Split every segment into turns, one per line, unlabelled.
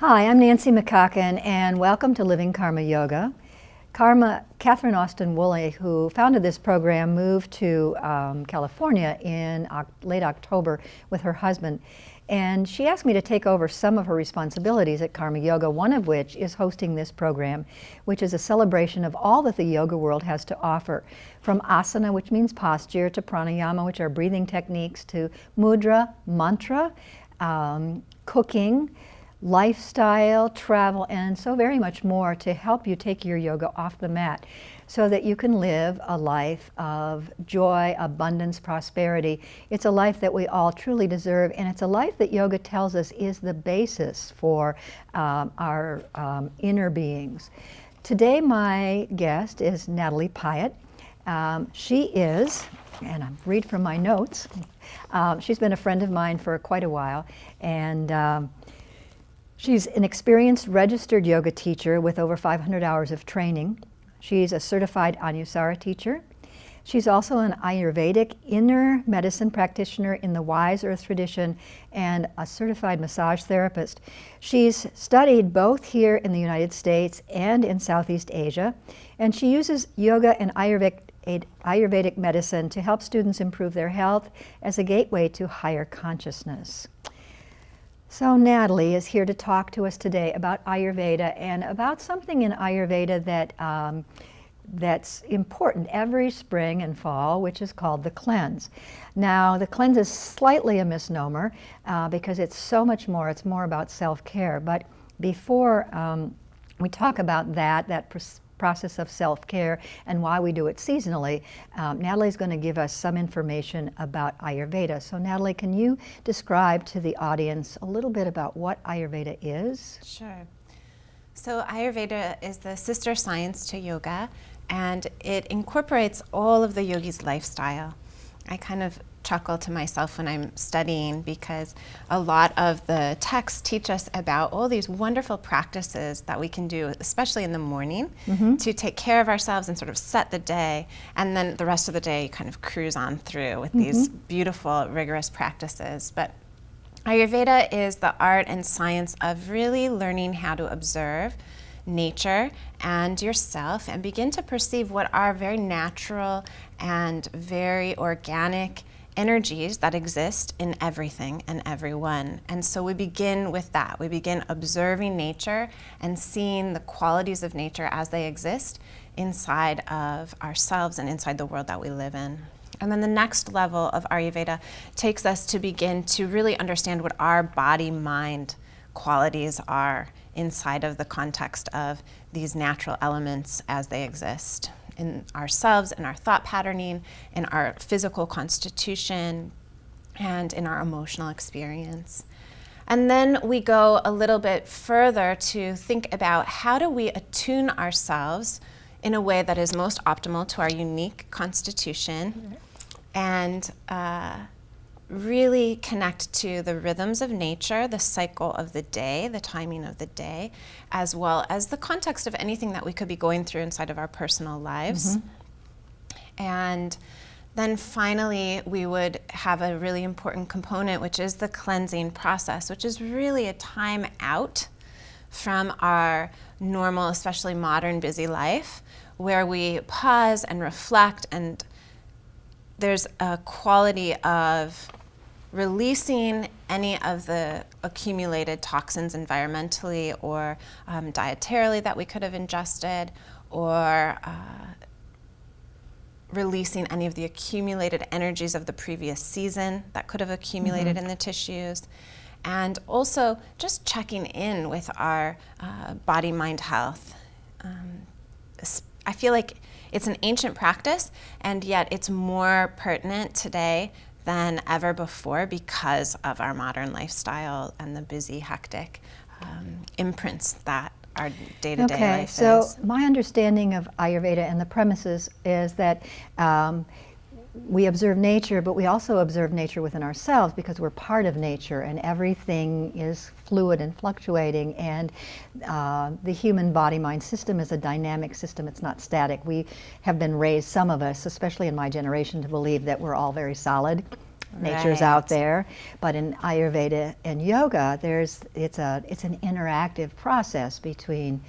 Hi, I'm Nancy McCocken, and welcome to Living Karma Yoga. Catherine Austin Woolley, who founded this program, moved to California in late October with her husband, and she asked me to take over some of her responsibilities at Karma Yoga, one of which is hosting this program, which is a celebration of all that the yoga world has to offer, from asana, which means posture, to pranayama, which are breathing techniques, to mudra, mantra, cooking, lifestyle, travel, and so very much more to help you take your yoga off the mat so that you can live a life of joy, abundance, prosperity. It's a life that we all truly deserve, and it's a life that yoga tells us is the basis for our inner beings. Today my guest is Natalie Pyatt. She is, and I read from my notes, she's been a friend of mine for quite a while, and she's an experienced registered yoga teacher with over 500 hours of training. She's a certified Anusara teacher. She's also an Ayurvedic inner medicine practitioner in the Wise Earth tradition and a certified massage therapist. She's studied both here in the United States and in Southeast Asia, and she uses yoga and Ayurvedic medicine to help students improve their health as a gateway to higher consciousness. So Natalie is here to talk to us today about Ayurveda and about something in Ayurveda that that's important every spring and fall, which is called the cleanse. Now, the cleanse is slightly a misnomer because it's so much more. It's more about self-care. But before we talk about that process of self-care and why we do it seasonally, Natalie's going to give us some information about Ayurveda. So Natalie, can you describe to the audience a little bit about what Ayurveda is?
Sure. So Ayurveda is the sister science to yoga, and it incorporates all of the yogi's lifestyle. I kind of chuckle to myself when I'm studying because a lot of the texts teach us about all these wonderful practices that we can do, especially in the morning, to take care of ourselves and sort of set the day, and then the rest of the day you kind of cruise on through with these beautiful, rigorous practices. But Ayurveda is the art and science of really learning how to observe nature and yourself and begin to perceive what are very natural and very organic energies that exist in everything and everyone. And so we begin with that. We begin observing nature and seeing the qualities of nature as they exist inside of ourselves and inside the world that we live in. And then the next level of Ayurveda takes us to begin to really understand what our body-mind qualities are inside of the context of these natural elements as they exist in ourselves, in our thought patterning, in our physical constitution, and in our emotional experience. And then we go a little bit further to think about how do we attune ourselves in a way that is most optimal to our unique constitution and really connect to the rhythms of nature, the cycle of the day, the timing of the day, as well as the context of anything that we could be going through inside of our personal lives. And then finally, we would have a really important component, which is the cleansing process, which is really a time out from our normal, especially modern, busy life, where we pause and reflect, and there's a quality of releasing any of the accumulated toxins environmentally or dietarily that we could have ingested, or releasing any of the accumulated energies of the previous season that could have accumulated in the tissues, and also just checking in with our body-mind health. I feel like it's an ancient practice, and yet it's more pertinent today than ever before because of our modern lifestyle and the busy, hectic imprints that our day-to-day life is.
So my understanding of Ayurveda and the premises is that we observe nature, but we also observe nature within ourselves because we're part of nature, and everything is fluid and fluctuating, and the human body-mind system is a dynamic system. It's not static. We have been raised, some of us, especially in my generation, to believe that we're all very solid nature's out there. But in Ayurveda and yoga, it's an interactive process between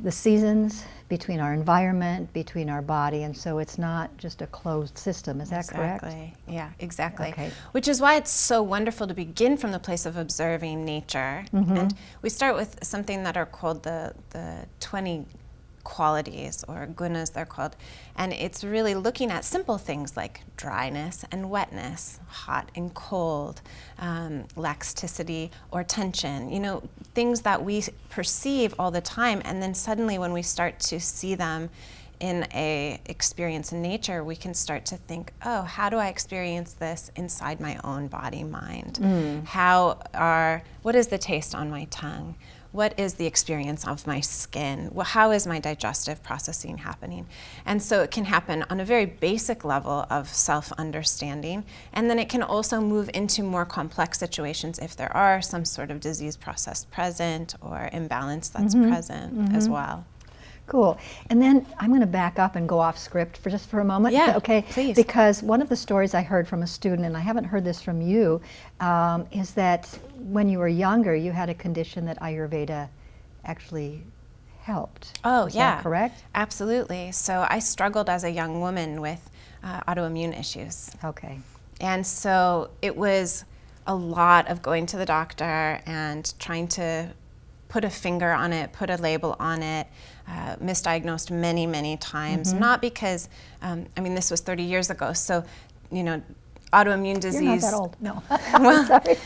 the seasons, between our environment, between our body, and so it's not just a closed system. Is that correct?
Exactly. Yeah, exactly.
Okay.
Which is why it's so wonderful to begin from the place of observing nature. And we start with something that are called the 20 qualities, or gunas they're called, and it's really looking at simple things like dryness and wetness, hot and cold, laxicity or tension, things that we perceive all the time, and then suddenly when we start to see them in a experience in nature, we can start to think, oh, how do I experience this inside my own body mind? What is the taste on my tongue? What is the experience of my skin? How is my digestive processing happening? And so it can happen on a very basic level of self-understanding, and then it can also move into more complex situations if there are some sort of disease process present or imbalance that's present as well.
Cool. And then I'm going to back up and go off script for a moment.
Yeah,
okay.
please.
Because one of the stories I heard from a student, and I haven't heard this from you, is that when you were younger, you had a condition that Ayurveda actually helped.
Oh,
is
yeah.
that correct?
Absolutely. So I struggled as a young woman with autoimmune issues.
Okay.
And so it was a lot of going to the doctor and trying to put a finger on it, put a label on it, misdiagnosed many, many times. Not because, this was 30 years ago, so, autoimmune disease.
You're not that old, no.
Well,
Sorry.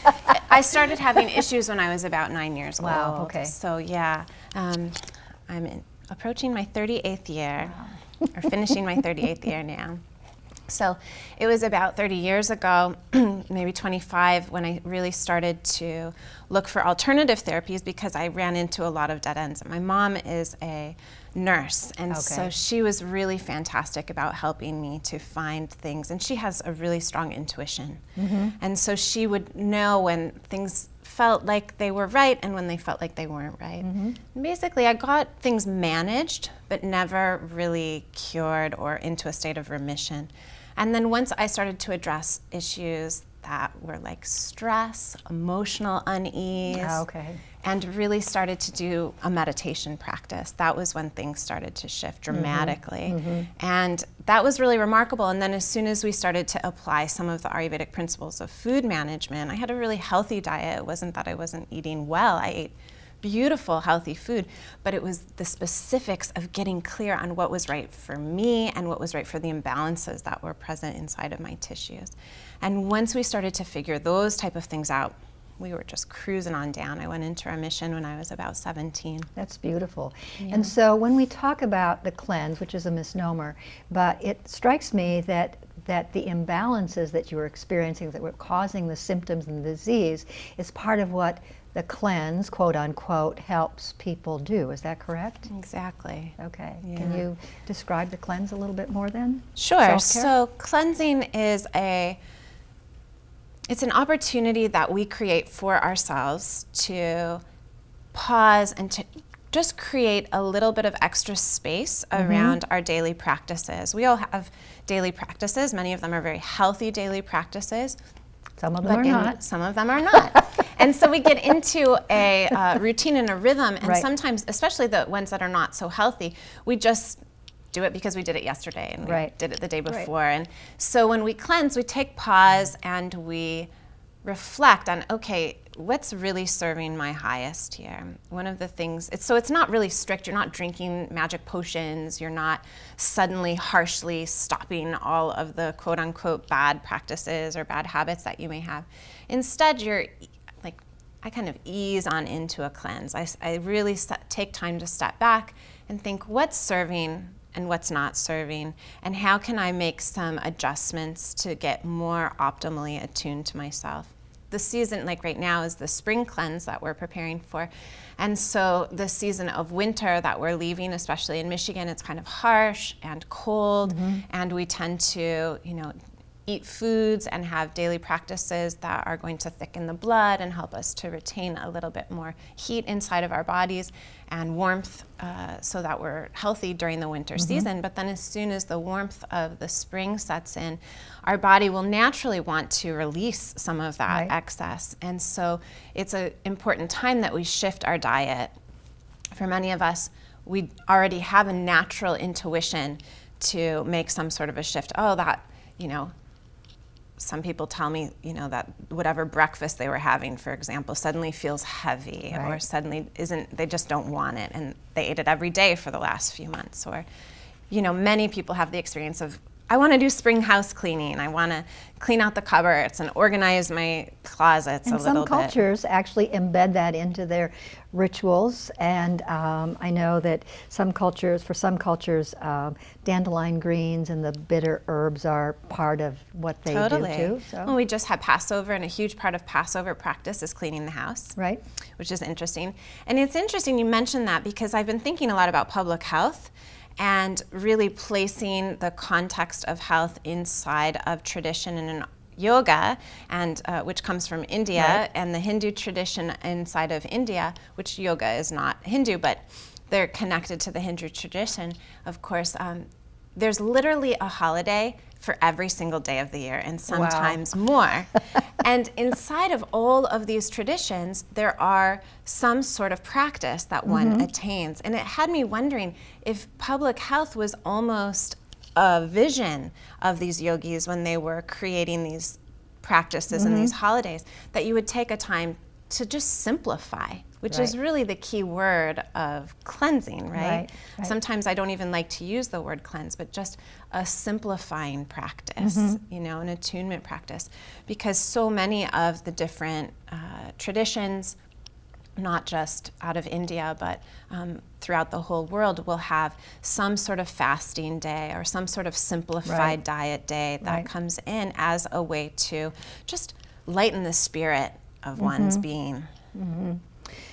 I started having issues when I was about 9 years old.
Wow, okay.
So yeah, I'm approaching my 38th year, or finishing my 38th year now. So it was about 30 years ago, maybe 25, when I really started to look for alternative therapies because I ran into a lot of dead ends. My mom is a nurse, and so she was really fantastic about helping me to find things, and she has a really strong intuition. And so she would know when things felt like they were right and when they felt like they weren't right. And basically, I got things managed, but never really cured or into a state of remission. And then once I started to address issues that were like stress, emotional unease, and really started to do a meditation practice, that was when things started to shift dramatically. And that was really remarkable. And then as soon as we started to apply some of the Ayurvedic principles of food management, I had a really healthy diet. It wasn't that I wasn't eating well. I ate beautiful, healthy food, but it was the specifics of getting clear on what was right for me and what was right for the imbalances that were present inside of my tissues. And once we started to figure those type of things out, we were just cruising on down. I went into remission when I was about 17.
That's beautiful. Yeah. And so when we talk about the cleanse, which is a misnomer, but it strikes me that the imbalances that you were experiencing that were causing the symptoms and the disease is part of what the cleanse, quote unquote, helps people do. Is that correct?
Exactly.
Okay.
Yeah.
Can you describe the cleanse a little bit more then?
Sure. So cleansing is it's an opportunity that we create for ourselves to pause and to just create a little bit of extra space around our daily practices. We all have daily practices. Many of them are very healthy daily practices.
Some of them are not.
Some of them are not. And so we get into a routine and a rhythm, and sometimes, especially the ones that are not so healthy, we just do it because we did it yesterday and we did it the day before. And so when we cleanse, we take pause and we reflect on, okay, what's really serving my highest here? One of the things, it's not really strict. You're not drinking magic potions. You're not suddenly harshly stopping all of the quote unquote bad practices or bad habits that you may have. Instead, I kind of ease on into a cleanse. I really take time to step back and think what's serving and what's not serving, and how can I make some adjustments to get more optimally attuned to myself. The season, like right now, is the spring cleanse that we're preparing for. And so the season of winter that we're leaving, especially in Michigan, it's kind of harsh and cold, and we tend to, eat foods and have daily practices that are going to thicken the blood and help us to retain a little bit more heat inside of our bodies and warmth so that we're healthy during the winter season. But then as soon as the warmth of the spring sets in, our body will naturally want to release some of that excess. And so it's an important time that we shift our diet. For many of us, we already have a natural intuition to make some sort of a shift. Oh, that, some people tell me, that whatever breakfast they were having, for example, suddenly feels heavy or suddenly they just don't want it, and they ate it every day for the last few months. Or, many people have the experience of, I want to do spring house cleaning. I want to clean out the cupboards and organize my closets a little bit.
And some cultures actually embed that into their rituals. And I know that for some cultures, dandelion greens and the bitter herbs are part of what they do too. So.
Well, we just had Passover, and a huge part of Passover practice is cleaning the house.
Right.
Which is interesting. And it's interesting you mentioned that, because I've been thinking a lot about public health and really placing the context of health inside of tradition and yoga, and which comes from India, and the Hindu tradition inside of India, which yoga is not Hindu, but they're connected to the Hindu tradition. Of course, there's literally a holiday for every single day of the year, and sometimes more. And inside of all of these traditions, there are some sort of practice that one attains. And it had me wondering if public health was almost a vision of these yogis when they were creating these practices and these holidays, that you would take a time to just simplify, which is really the key word of cleansing, right? Sometimes I don't even like to use the word cleanse, but just a simplifying practice, an attunement practice, because so many of the different traditions, not just out of India, but throughout the whole world, will have some sort of fasting day or some sort of simplified diet day that comes in as a way to just lighten the spirit of one's being.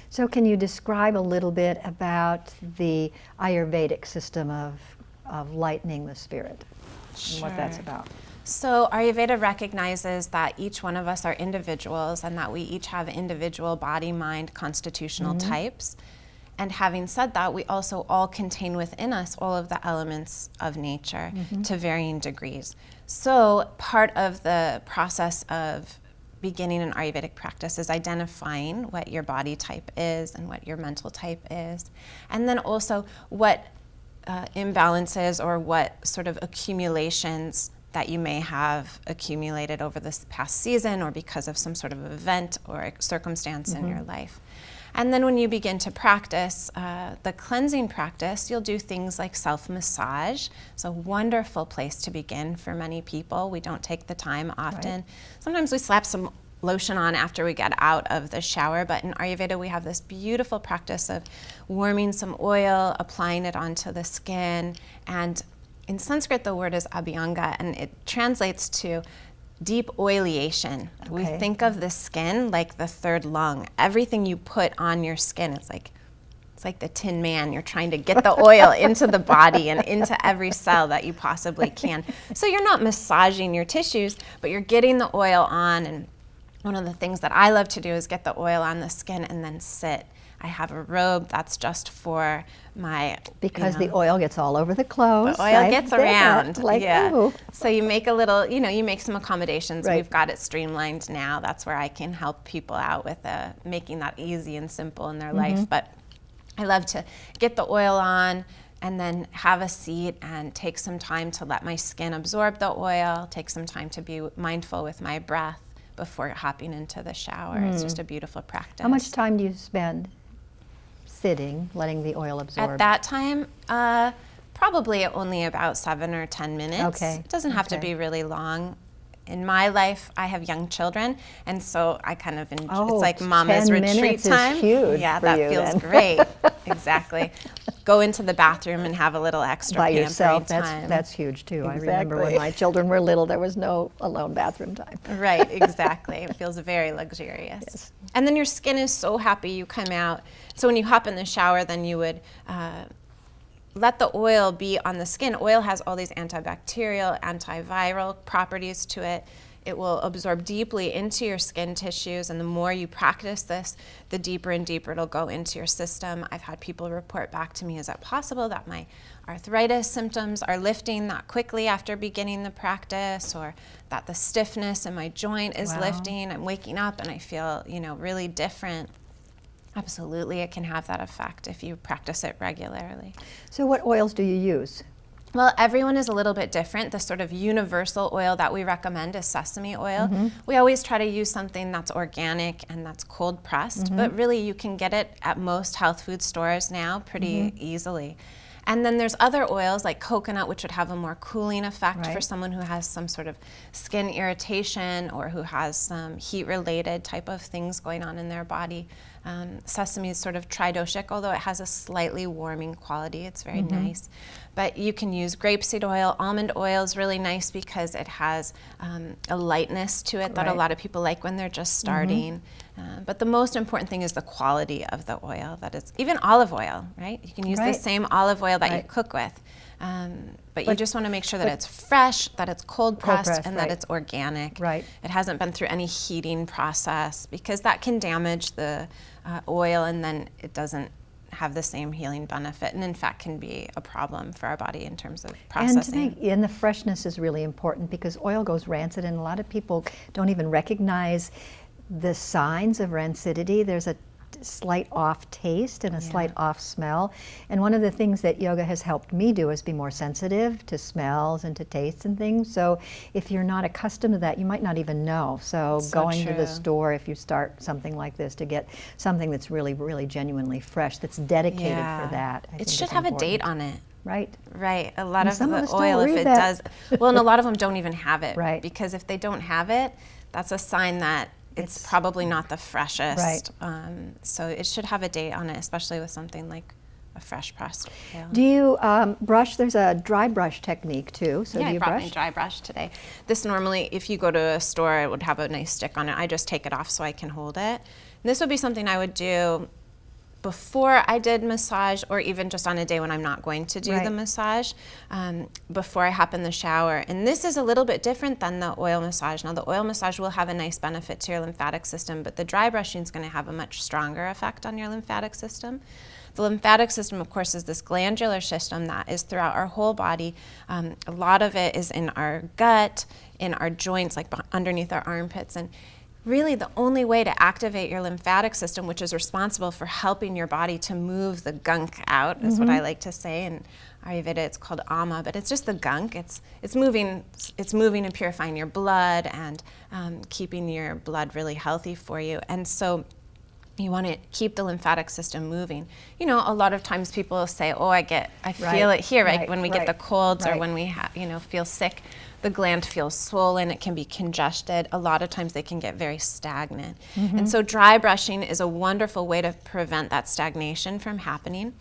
So can you describe a little bit about the Ayurvedic system of lightening the spirit and what that's about?
So Ayurveda recognizes that each one of us are individuals and that we each have individual body, mind, constitutional types. And having said that, we also all contain within us all of the elements of nature to varying degrees. So part of the process of beginning an Ayurvedic practice is identifying what your body type is and what your mental type is, and then also what imbalances or what sort of accumulations that you may have accumulated over this past season or because of some sort of event or circumstance in your life. And then when you begin to practice the cleansing practice, you'll do things like self-massage. It's a wonderful place to begin for many people. We don't take the time often. Sometimes we slap some lotion on after we get out of the shower, but in Ayurveda we have this beautiful practice of warming some oil, applying it onto the skin, and in Sanskrit the word is abhyanga, and it translates to deep oiliation. We think of the skin like the third lung. Everything you put on your skin, it's like the Tin Man. You're trying to get the oil into the body and into every cell that you possibly can. So you're not massaging your tissues, but you're getting the oil on. And one of the things that I love to do is get the oil on the skin and then sit. I have a robe that's just for my...
Because the oil gets all over the clothes.
The oil gets around.
Ooh.
So you make a little, you make some accommodations. We've got it streamlined now. That's where I can help people out with making that easy and simple in their life. But I love to get the oil on and then have a seat and take some time to let my skin absorb the oil, take some time to be mindful with my breath before hopping into the shower. It's just a beautiful practice.
How much time do you spend sitting, letting the oil absorb?
At that time, probably only about 7 or 10 minutes. It doesn't have to be really long. In my life, I have young children, and so I kind of enjoy, it's like mama's
10
retreat
minutes
time.
Is huge
that feels great. Exactly. Go into the bathroom and have a little extra
by
pampering
yourself.
time.
That's huge too. I remember when my children were little, there was no alone bathroom time.
Right, exactly. It feels very luxurious. And then your skin is so happy you come out. So when you hop in the shower, then you would let the oil be on the skin. Oil has all these antibacterial, antiviral properties to it. It will absorb deeply into your skin tissues, and the more you practice this, the deeper and deeper it'll go into your system. I've had people report back to me, is that possible that my arthritis symptoms are lifting that quickly after beginning the practice, or that the stiffness in my joint is lifting? I'm waking up and I feel, really different. Absolutely, it can have that effect if you practice it regularly.
So what oils do you use?
Well, everyone is a little bit different. The sort of universal oil that we recommend is sesame oil. We always try to use something that's organic and that's cold pressed, but really you can get it at most health food stores now pretty easily. And then there's other oils like coconut, which would have a more cooling effect for someone who has some sort of skin irritation or who has some heat-related type of things going on in their body. Sesame is sort of tridoshic, although it has a slightly warming quality. It's very nice. But you can use grapeseed oil. Almond oil is really nice because it has a lightness to it that a lot of people like when they're just starting. But the most important thing is the quality of the oil. That is, even olive oil, right? You can use the same olive oil that you cook with. But you just want to make sure that it's fresh, that it's cold pressed, and that it's organic. It hasn't been through any heating process, because that can damage the oil, and then it doesn't have the same healing benefit, and in fact can be a problem for our body in terms of processing.
And the freshness is really important, because oil goes rancid, and a lot of people don't even recognize the signs of rancidity. There's a slight off taste and a slight off smell. And one of the things that yoga has helped me do is be more sensitive to smells and to tastes and things. So if you're not accustomed to that, you might not even know. So going to the store, if you start something like this, to get something that's really, really genuinely fresh, that's dedicated for that.
It should have a date on it.
Right.
A lot of the oil, if it does, well, and a lot of them don't even have it. Because if they don't have it, that's a sign that it's probably not the freshest. So it should have a date on it, especially with something like a fresh pressed oil.
Do you brush? There's a dry brush technique too. So do you
I brought
brush?
my dry brush today. This normally, if you go to a store, it would have a nice stick on it. I just take it off so I can hold it. And this would be something I would do before I did massage, or even just on a day when I'm not going to do the massage, before I hop in the shower. And this is a little bit different than the oil massage. Now, the oil massage will have a nice benefit to your lymphatic system, but the dry brushing is going to have a much stronger effect on your lymphatic system. The lymphatic system, of course, is this glandular system that is throughout our whole body. A lot of it is in our gut, in our joints, like underneath our armpits. And really, the only way to activate your lymphatic system, which is responsible for helping your body to move the gunk out, is what I like to say. In Ayurveda, it's called ama, but it's just the gunk. It's moving and purifying your blood and keeping your blood really healthy for you. And so you want to keep the lymphatic system moving. A lot of times people say, "Oh, I feel it here," when we get the colds or when we feel sick. The gland feels swollen, it can be congested. A lot of times they can get very stagnant. And so dry brushing is a wonderful way to prevent that stagnation from happening.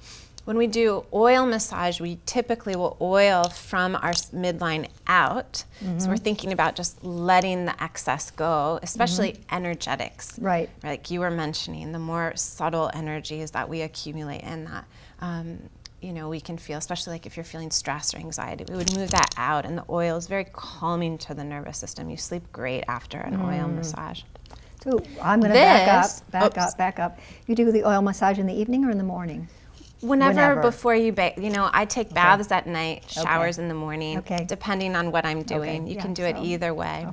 When we do oil massage, we typically will oil from our midline out. So we're thinking about just letting the excess go, especially energetics. Like you were mentioning, the more subtle energies that we accumulate in that, we can feel, especially like if you're feeling stress or anxiety, we would move that out, and the oil is very calming to the nervous system. You sleep great after an oil massage.
So I'm going to back up. You do the oil massage in the evening or in the morning?
Whenever before you bathe. I take baths at night, showers in the morning, depending on what I'm doing. You can do it either way.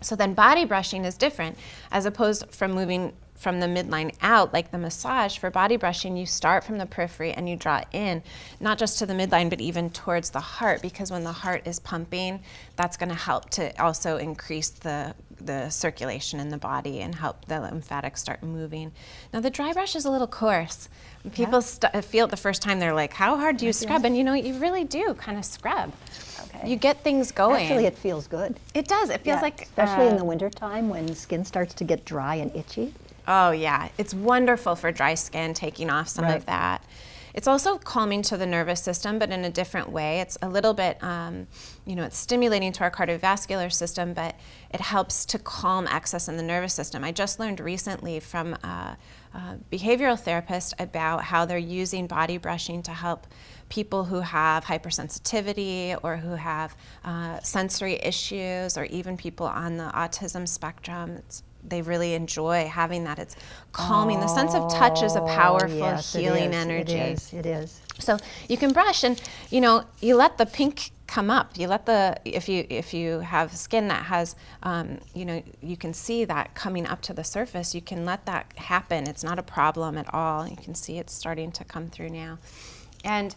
So then body brushing is different, as opposed from moving from the midline out, like the massage. For body brushing, you start from the periphery and you draw in, not just to the midline, but even towards the heart, because when the heart is pumping, that's going to help to also increase the circulation in the body and help the lymphatics start moving. Now, the dry brush is a little coarse. People feel it the first time, they're like, how hard do you scrub? And you really do kind of scrub. You get things going.
Actually, it feels good.
It does. It feels like...
Especially in the wintertime when skin starts to get dry and itchy.
Oh, yeah. It's wonderful for dry skin, taking off some of that. it's also calming to the nervous system, but in a different way. It's a little bit, it's stimulating to our cardiovascular system, but it helps to calm excess in the nervous system. I just learned recently from a behavioral therapist about how they're using body brushing to help people who have hypersensitivity or who have sensory issues, or even people on the autism spectrum. They really enjoy having that. It's calming. The sense of touch is a powerful
yes,
healing
it is.
energy.
It is.
So you can brush, and you let the pink come up. You let if you have skin that has, you can see that coming up to the surface. You can let that happen. It's not a problem at all. You can see it's starting to come through now, and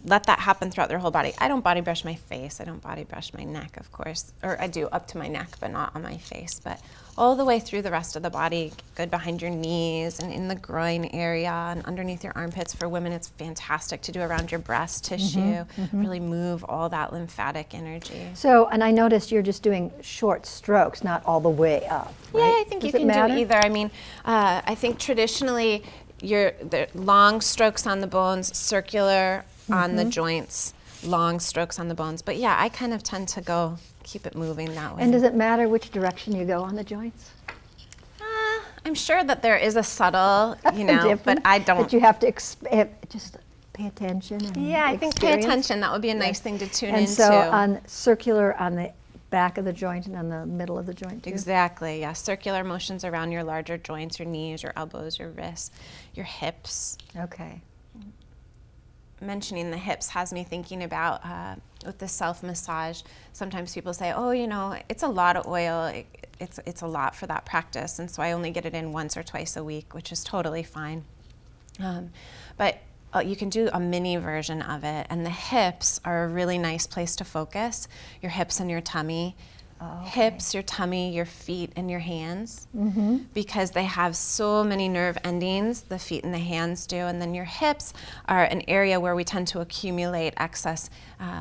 let that happen throughout their whole body. I don't body brush my face. I don't body brush my neck, of course, or I do up to my neck, but not on my face. But all the way through the rest of the body, good behind your knees and in the groin area and underneath your armpits. For women, it's fantastic to do around your breast tissue, really move all that lymphatic energy.
So, and I noticed you're just doing short strokes, not all the way up, right?
Yeah, I think you can do either. I mean, I think traditionally, the long strokes on the bones, circular on the joints, long strokes on the bones. But yeah, I kind of tend to keep it moving that way.
And does it matter which direction you go on the joints?
I'm sure that there is a subtle, but I don't.
But you have to just pay attention. And
yeah, I think pay attention. That would be a nice thing to tune into.
And so on circular on the back of the joint and on the middle of the joint too?
Exactly, yeah. Circular motions around your larger joints, your knees, your elbows, your wrists, your hips.
Okay.
Mentioning the hips has me thinking about with the self-massage. Sometimes people say, oh, it's a lot of oil. It's a lot for that practice, and so I only get it in once or twice a week, which is totally fine. But you can do a mini version of it, and the hips are a really nice place to focus. Your hips and your tummy. Hips, your tummy, your feet, and your hands, because they have so many nerve endings, the feet and the hands do. And then your hips are an area where we tend to accumulate excess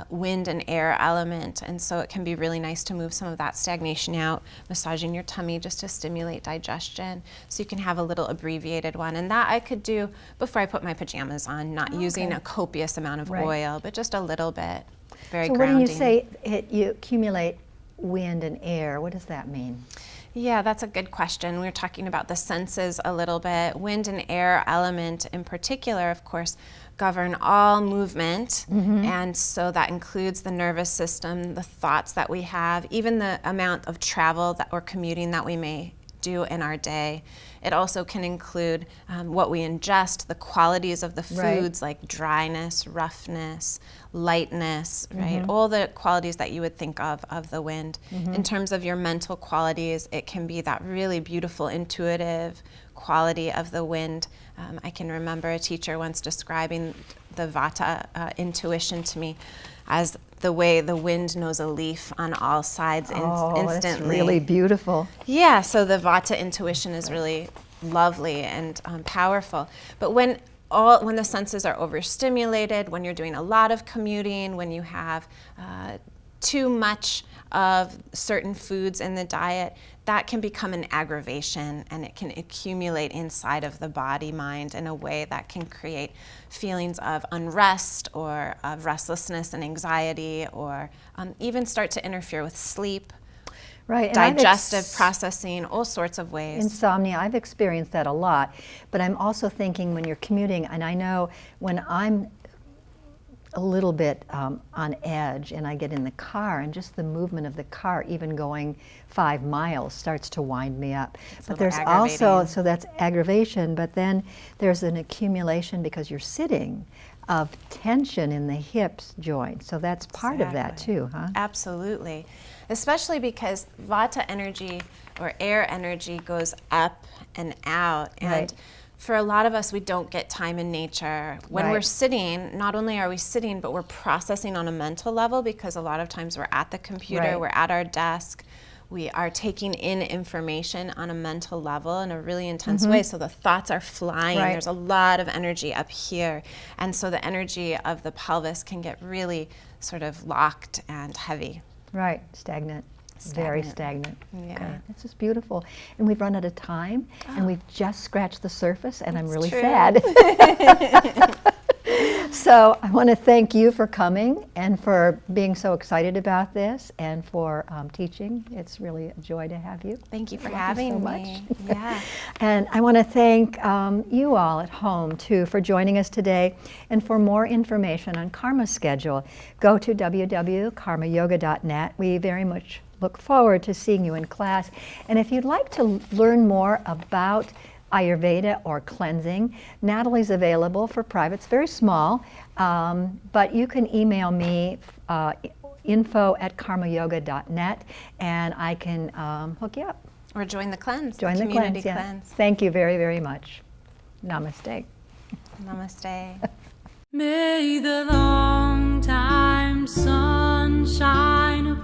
wind and air element. And so it can be really nice to move some of that stagnation out, massaging your tummy just to stimulate digestion. So you can have a little abbreviated one. And that I could do before I put my pajamas on, not using a copious amount of oil, but just a little bit. Very grounding.
So when you say you accumulate wind and air, what does that mean?
Yeah, that's a good question. We were talking about the senses a little bit. Wind and air element in particular, of course, govern all movement, and so that includes the nervous system, the thoughts that we have, even the amount of travel or commuting that we may do in our day. It also can include what we ingest, the qualities of the foods like dryness, roughness, lightness, right? All the qualities that you would think of the wind. In terms of your mental qualities, it can be that really beautiful, intuitive quality of the wind. I can remember a teacher once describing the Vata intuition to me as the way the wind knows a leaf on all sides instantly.
That's really beautiful.
Yeah, so the Vata intuition is really lovely and powerful. But when the senses are overstimulated, when you're doing a lot of commuting, when you have too much of certain foods in the diet, that can become an aggravation, and it can accumulate inside of the body mind in a way that can create feelings of unrest or of restlessness and anxiety, or even start to interfere with sleep, digestive processing, all sorts of ways.
Insomnia, I've experienced that a lot, but I'm also thinking when you're commuting, and I know when I'm a little bit on edge and I get in the car, and just the movement of the car, even going 5 miles, starts to wind me up. But there's also, so that's aggravation, but then there's an accumulation because you're sitting of tension in the hips joint. So that's part of that too, huh?
Absolutely. Especially because Vata energy or air energy goes up and out. And for a lot of us, we don't get time in nature. When we're sitting, not only are we sitting, but we're processing on a mental level, because a lot of times we're at the computer, we're at our desk, we are taking in information on a mental level in a really intense way. So the thoughts are flying. There's a lot of energy up here. And so the energy of the pelvis can get really sort of locked and heavy.
Right, stagnant. Very stagnant.
Yeah.
Okay. This is beautiful. And we've run out of time, and we've just scratched the surface, and I'm really
true.
sad. So I want to thank you for coming and for being so excited about this and for teaching. It's really a joy to have you.
Thank you for
Love you
having
so
me.
much.
Yeah.
And I want to thank you all at home, too, for joining us today. And for more information on Karma's schedule, go to www.karmayoga.net. We very much look forward to seeing you in class. And if you'd like to learn more about Ayurveda or cleansing, Natalie's available for private. It's very small, but you can email me info@karmayoga.net, and I can hook you up.
Or join the cleanse.
Join the
community
cleanse, yeah.
cleanse.
Thank you very, very much. Namaste.
Namaste.
May the long time sun shine